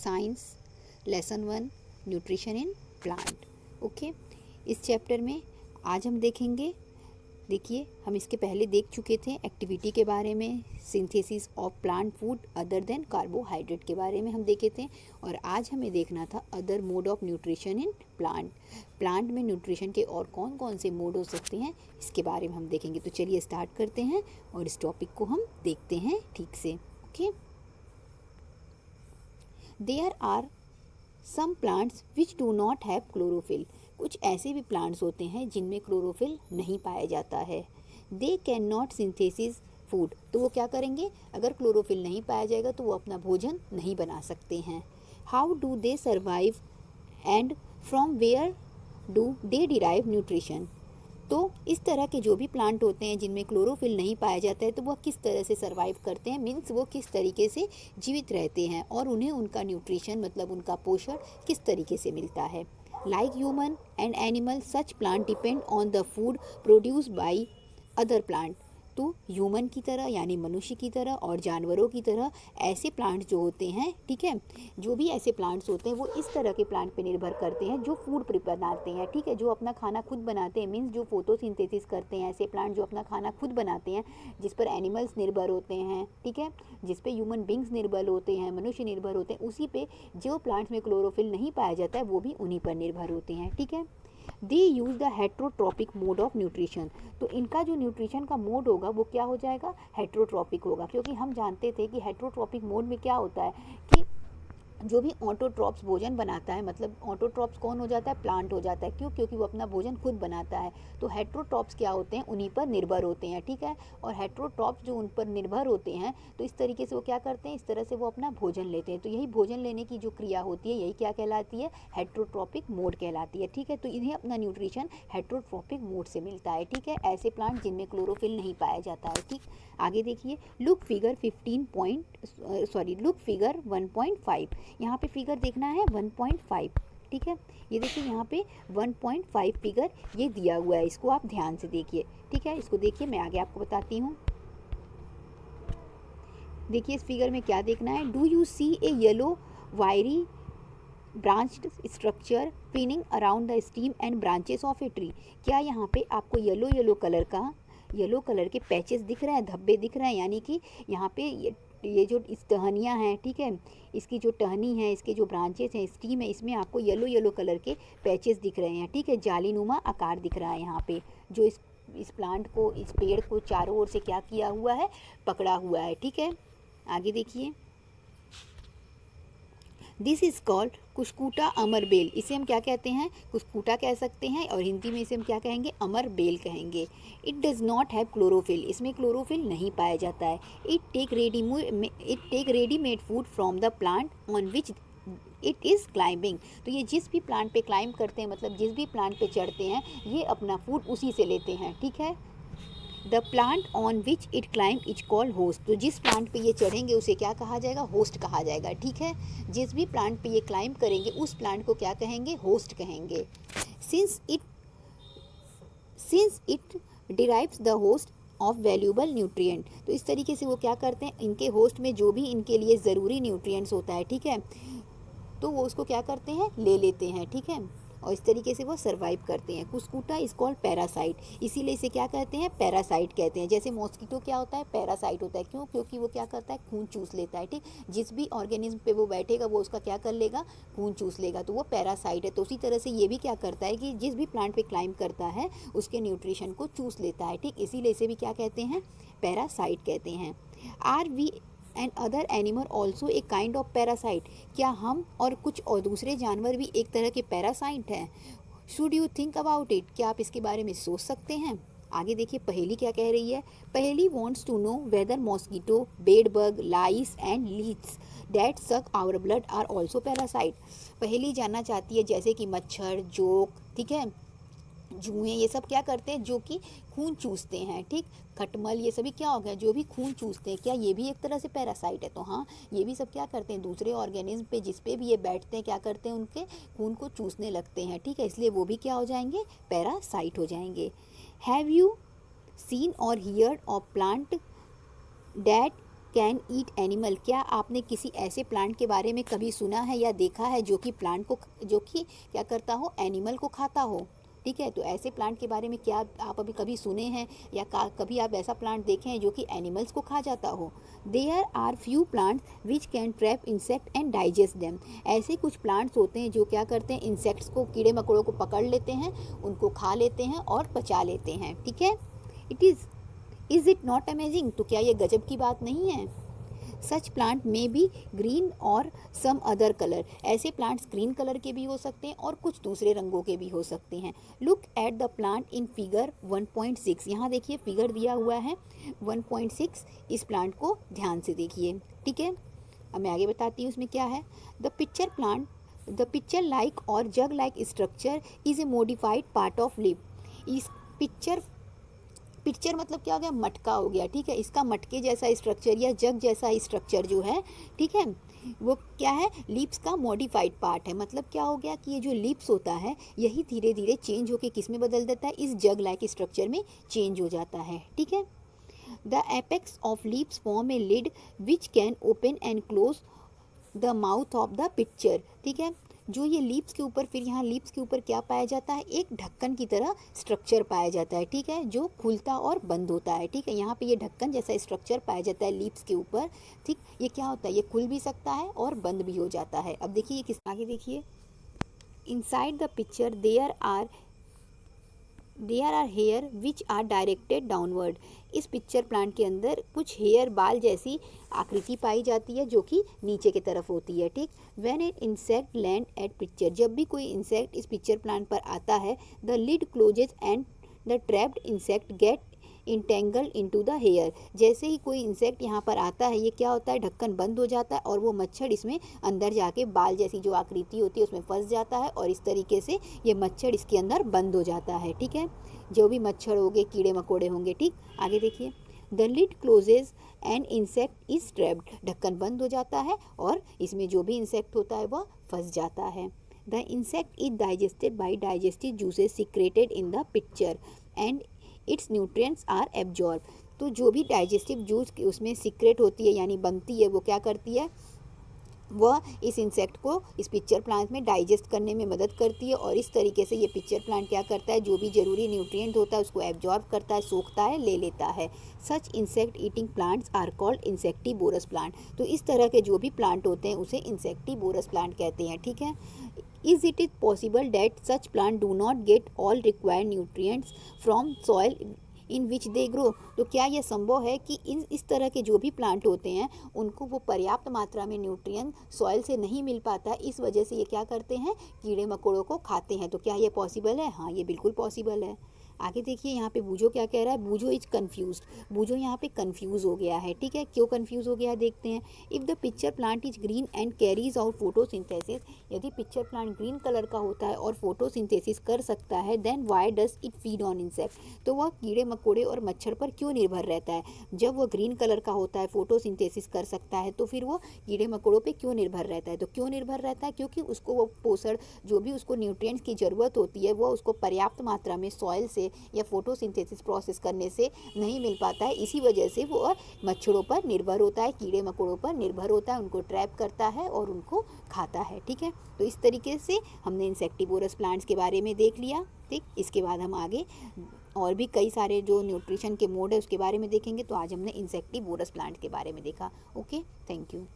Science lesson 1 nutrition in plant. Okay, इस chapter में आज हम देखेंगे, देखिए हम इसके पहले देख चुके थे एक्टिविटी के बारे में, synthesis of plant food other than carbohydrate के बारे में हम देखे थे। और आज हमें देखना था other mode of nutrition in plant. Plant में न्यूट्रिशन के और कौन कौन से मोड हो सकते हैं इसके बारे में हम देखेंगे। तो चलिए स्टार्ट करते हैं और इस टॉपिक को हम देखते हैं ठीक से। Okay, there are some plants which do not have chlorophyll. कुछ ऐसे भी प्लांट्स होते हैं जिनमें क्लोरोफिल नहीं पाया जाता है। They can not synthesis food, तो वो क्या करेंगे, अगर क्लोरोफिल नहीं पाया जाएगा तो वो अपना भोजन नहीं बना सकते हैं। How do they survive and from where do they derive nutrition. तो इस तरह के जो भी प्लांट होते हैं जिनमें क्लोरोफिल नहीं पाया जाता है तो वह किस तरह से सर्वाइव करते हैं, मीन्स वो किस तरीके से जीवित रहते हैं और उन्हें उनका न्यूट्रिशन मतलब उनका पोषण किस तरीके से मिलता है। Like human and animal such plant depend on the food produce by other plant. तो ह्यूमन की तरह यानी मनुष्य की तरह और जानवरों की तरह ऐसे प्लांट जो होते हैं, ठीक है, जो भी ऐसे प्लांट्स होते हैं वो इस तरह के प्लांट पे निर्भर करते हैं जो फूड बनाते हैं, ठीक है, जो अपना खाना खुद बनाते हैं, मीन्स जो फोटोसिंथेसिस करते हैं। ऐसे प्लांट जो अपना खाना खुद बनाते हैं, जिस पर एनिमल्स निर्भर होते हैं, ठीक है, जिस पे ह्यूमन बींग्स निर्भर होते हैं, मनुष्य निर्भर होते हैं, उसी पे जो प्लांट्स में क्लोरोफिल नहीं पाया जाता है वो भी उन्हीं पर निर्भर होते हैं, ठीक है। They use the heterotrophic mode of nutrition. तो इनका जो न्यूट्रिशन का मोड होगा वो क्या हो जाएगा, हेट्रोट्रॉपिक होगा, क्योंकि हम जानते थे कि हेट्रोट्रॉपिक मोड में क्या होता है कि जो भी ऑटोट्रॉप्स भोजन बनाता है, मतलब ऑटोट्रॉप्स कौन हो जाता है, प्लांट हो जाता है। क्यों, क्योंकि वो अपना भोजन खुद बनाता है। तो हेट्रोट्रॉप्स क्या होते हैं, उन्हीं पर निर्भर होते हैं, ठीक है। और हेट्रोट्रॉप्स जो उन पर निर्भर होते हैं तो इस तरीके से वो क्या करते हैं, इस तरह से वो अपना भोजन लेते हैं। तो यही भोजन लेने की जो क्रिया होती है यही क्या कहलाती है, हेट्रोट्रॉपिक मोड कहलाती है, ठीक है। तो इन्हें अपना न्यूट्रिशन हेट्रोट्रॉपिक मोड से मिलता है, ठीक है, ऐसे प्लांट जिनमें क्लोरोफिल नहीं पाया जाता है, ठीक। आगे देखिए, लुक फिगर 1.5। यहाँ पे फिगर देखना है 1.5, ठीक है। ये देखिए यहाँ पे 1.5 फिगर ये दिया हुआ है, इसको आप ध्यान से देखिए, ठीक है। इसको देखिए, मैं आगे आपको बताती हूँ। देखिए इस फिगर में क्या देखना है, do you see a yellow wiry branched structure pinning around the stem and branches of a tree. क्या यहाँ पे आपको येलो कलर के पैचेस दिख रहे हैं, धब्बे दिख रहे हैं, यानी कि यहाँ पे ये जो इस टहनियाँ हैं, ठीक है, इसकी जो टहनी है, इसके जो ब्रांचेस हैं, स्टीम है, इसमें आपको येलो कलर के पैचेस दिख रहे हैं, ठीक है, जालीनुमा आकार दिख रहा है यहाँ पे, जो इस प्लांट को, इस पेड़ को चारों ओर से क्या किया हुआ है, पकड़ा हुआ है, ठीक है। आगे देखिए, दिस इज कॉल्ड कुस्कुटा अमर बेल। इसे हम क्या कहते हैं, कुस्कुटा कह सकते हैं, और हिंदी में इसे हम क्या कहेंगे, अमर बेल कहेंगे। It does not have chlorophyll, इसमें क्लोरोफिल नहीं पाया जाता है। It take readymade food from the plant on which it is climbing. तो ये जिस भी प्लांट पे क्लाइंब करते हैं, मतलब जिस भी प्लांट पे चढ़ते हैं, ये अपना फूड उसी से लेते हैं, ठीक है। The plant on which it climb is called host. तो जिस प्लांट पे ये चढ़ेंगे उसे क्या कहा जाएगा, होस्ट कहा जाएगा, ठीक है। जिस भी प्लांट पे ये क्लाइंब करेंगे उस प्लांट को क्या कहेंगे, होस्ट कहेंगे। Since it derives the host of valuable nutrient. तो इस तरीके से वो क्या करते हैं, इनके होस्ट में जो भी इनके लिए ज़रूरी न्यूट्रिएंट्स होता है, ठीक है, तो वो उसको क्या करते हैं, ले लेते हैं, ठीक है, और इस तरीके से वो सर्वाइव करते हैं। कुस्कुटा इज कॉल्ड पैरासाइट, इसीलिए इसे क्या कहते हैं, पैरासाइट कहते हैं। जैसे मॉस्किटो क्या होता है, पैरासाइट होता है, क्यों, क्योंकि वो क्या करता है, खून चूस लेता है, ठीक। जिस भी ऑर्गेनिज्म पे वो बैठेगा वो उसका क्या कर लेगा, खून चूस लेगा, तो वो पैरासाइट है। तो उसी तरह से ये भी क्या करता है कि जिस भी प्लांट पे क्लाइंब करता है उसके न्यूट्रिशन को चूस लेता है, ठीक, इसीलिए इसे भी क्या कहते हैं, पैरासाइट कहते हैं। Are we and other animal also a kind of parasite. क्या हम और कुछ और दूसरे जानवर भी एक तरह के पैरासाइट हैं। Should you think about it, क्या आप इसके बारे में सोच सकते हैं। आगे देखिए पहेली क्या कह रही है, Paheli wants to know whether mosquito, bed bug, lice and leeches that suck our blood are also parasite. Paheli जानना चाहती है जैसे कि मच्छर, जोक, ठीक है, जुएँ, ये सब क्या करते हैं, जो कि खून चूसते हैं, ठीक, खटमल, ये सभी क्या हो गया, जो भी खून चूसते हैं, क्या ये भी एक तरह से पैरासाइट है। तो हाँ, ये भी सब क्या करते हैं, दूसरे ऑर्गेनिज्म पे जिस पे भी ये बैठते हैं क्या करते हैं, उनके खून को चूसने लगते हैं, ठीक है, इसलिए वो भी क्या हो जाएंगे, पैरासाइट हो जाएंगे। हैव यू सीन और heard of plant that can eat animal, क्या आपने किसी ऐसे प्लांट के बारे में कभी सुना है या देखा है जो कि क्या करता हो, एनिमल को खाता हो। ठीक है, तो ऐसे प्लांट के बारे में क्या आप अभी कभी सुने हैं या कभी आप ऐसा प्लांट देखे हैं जो कि एनिमल्स को खा जाता हो। There are few plants which can trap insect and digest them, ऐसे कुछ प्लांट्स होते हैं जो क्या करते हैं, इंसेक्ट्स को, कीड़े मकोड़ों को पकड़ लेते हैं, उनको खा लेते हैं और पचा लेते हैं। ठीक है, इज़ इट नॉट अमेजिंग, तो क्या ये गजब की बात नहीं है। सच प्लांट में बी ग्रीन और सम अदर कलर, ऐसे प्लांट्स ग्रीन कलर के भी हो सकते हैं और कुछ दूसरे रंगों के भी हो सकते हैं। Look at the plant in figure 1.6, यहाँ देखिए फिगर दिया हुआ है 1.6, इस प्लांट को ध्यान से देखिए। ठीक है, अब मैं आगे बताती हूँ उसमें क्या है। द पिक्चर लाइक और jug like structure is a modified part of leaf. इस पिक्चर मतलब क्या हो गया, मटका हो गया। ठीक है, इसका मटके जैसा स्ट्रक्चर या जग जैसा स्ट्रक्चर जो है, ठीक है, वो क्या है, लिप्स का मॉडिफाइड पार्ट है। मतलब क्या हो गया कि ये जो लिप्स होता है यही धीरे धीरे चेंज होकर किस में बदल देता है, इस जग लाइक स्ट्रक्चर में चेंज हो जाता है। ठीक है, the apex of lips form a lid which can open and close the mouth of the pitcher. ठीक है, जो ये लिप्स के ऊपर, फिर यहाँ लिप्स के ऊपर क्या पाया जाता है, एक ढक्कन की तरह स्ट्रक्चर पाया जाता है। ठीक है, जो खुलता और बंद होता है। ठीक है, यहाँ पे ये ढक्कन जैसा स्ट्रक्चर पाया जाता है लिप्स के ऊपर। ठीक, ये क्या होता है, ये खुल भी सकता है और बंद भी हो जाता है। अब देखिए ये किस आगे देखिए, inside the pitcher there are hair which are directed downward. इस पिक्चर प्लांट के अंदर कुछ हेयर, बाल जैसी आकृति पाई जाती है जो कि नीचे की तरफ होती है। ठीक, when an insect land at picture, जब भी कोई इंसेक्ट इस पिक्चर प्लांट पर आता है, the lid closes and the trapped insect get entangled into the hair. जैसे ही कोई इंसेक्ट यहाँ पर आता है, ये क्या होता है, ढक्कन बंद हो जाता है और वो मच्छर इसमें अंदर जाके बाल जैसी जो आकृति होती है उसमें फंस जाता है और इस तरीके से ये मच्छर इसके अंदर बंद हो जाता है। ठीक है, जो भी मच्छर होंगे, कीड़े मकोड़े होंगे। ठीक, आगे देखिए, the lid closes and insect is trapped, ढक्कन बंद हो जाता है और इसमें जो भी इंसेक्ट होता है वह फंस जाता है। The insect is digested by digestive juices secreted in the pitcher and its nutrients are absorb. तो जो भी डाइजेस्टिव जूस उसमें सीक्रेट होती है यानी बनती है, वो क्या करती है, वह इस इंसेक्ट को इस पिक्चर प्लांट में डाइजेस्ट करने में मदद करती है और इस तरीके से ये पिक्चर प्लांट क्या करता है, जो भी जरूरी न्यूट्रिएंट होता है उसको एब्जॉर्ब करता है, सोखता है, ले लेता है। Such insect eating plants are called insectivorous plant. तो इस तरह के जो भी प्लांट होते हैं उसे इंसेक्टिवोरस प्लांट कहते हैं। ठीक है, is it possible that such plant do not get all required nutrients from soil in which they grow. तो क्या यह संभव है कि इस तरह के जो भी प्लांट होते हैं उनको वो पर्याप्त मात्रा में न्यूट्रिएंट सॉइल से नहीं मिल पाता है, इस वजह से ये क्या करते हैं, कीड़े मकोड़ों को खाते हैं। तो क्या ये पॉसिबल है? हाँ, ये बिल्कुल पॉसिबल है। आगे देखिए यहाँ पे बूझो क्या कह रहा है, बूझो इज कन्फ्यूज, बूझो यहाँ पे कन्फ्यूज हो गया है। ठीक है, क्यों कन्फ्यूज हो गया देखते हैं। If the pitcher plant is green and carries out photosynthesis, यदि पिक्चर प्लांट ग्रीन कलर का होता है और फोटोसिंथेसिस कर सकता है, then why does it feed on insect, तो वह कीड़े मकोड़े और मच्छर पर क्यों निर्भर रहता है। जब वह ग्रीन कलर का होता है, फोटोसिंथेसिस कर सकता है, तो फिर वो कीड़े मकोड़ों पे क्यों निर्भर रहता है। तो क्यों निर्भर रहता है, क्योंकि उसको वो पोषण, जो भी उसको न्यूट्रिएंट्स की ज़रूरत होती है, वो उसको पर्याप्त मात्रा में सॉइल से या फोटोसिंथेसिस प्रोसेस करने से नहीं मिल पाता है। इसी वजह से वो मच्छरों पर निर्भर होता है, कीड़े मकोड़ों पर निर्भर होता है, उनको ट्रैप करता है और उनको खाता है। ठीक है, तो इस तरीके से हमने इंसेक्टिवोरस प्लांट्स के बारे में देख लिया। ठीक, इसके बाद हम आगे और भी कई सारे जो न्यूट्रिशन के मोड है उसके बारे में देखेंगे। तो आज हमने इंसेक्टिवोरस प्लांट के बारे में देखा। Okay, thank you.